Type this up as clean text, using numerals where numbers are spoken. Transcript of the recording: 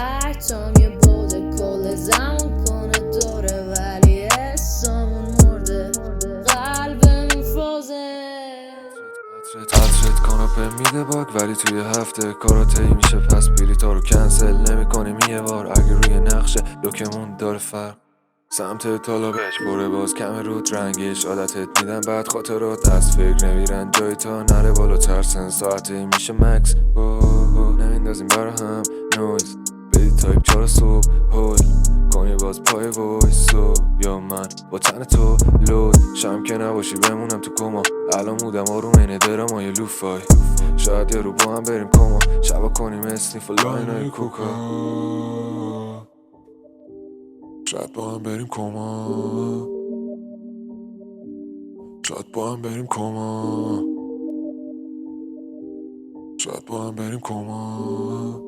حتام یه بوده کل زمان کنه دوره، ولی حسامون مرده، قلبمون فروزه. عطرت کاناپه میده باگ، ولی توی هفته کارات میشه، پس بلیطا رو کنسل نمی کنیم یه بار. اگه روی نقشه لوکمون داره فرق، سمت طالبش بره باز کم رود رنگش، عادتت میدن بعد خاطرات از فکر نمیرن جای تا نره بالا ترسن. ساعته میشه مکس نمیندازیم برا هم نویز، بدی تایپ 4 صبح هول کنی باز پای وایسو، یا من با تن تو لود شم که نباشی بمونم تو کما. الان مودم آروم اینه درام یه لوفای، شاید یه رو با هم بریم کما، شبا کنیم اسنیف و لاینای کوکا، شاید با هم بریم کما، شاید با هم بریم کما، شاید با هم بریم کما.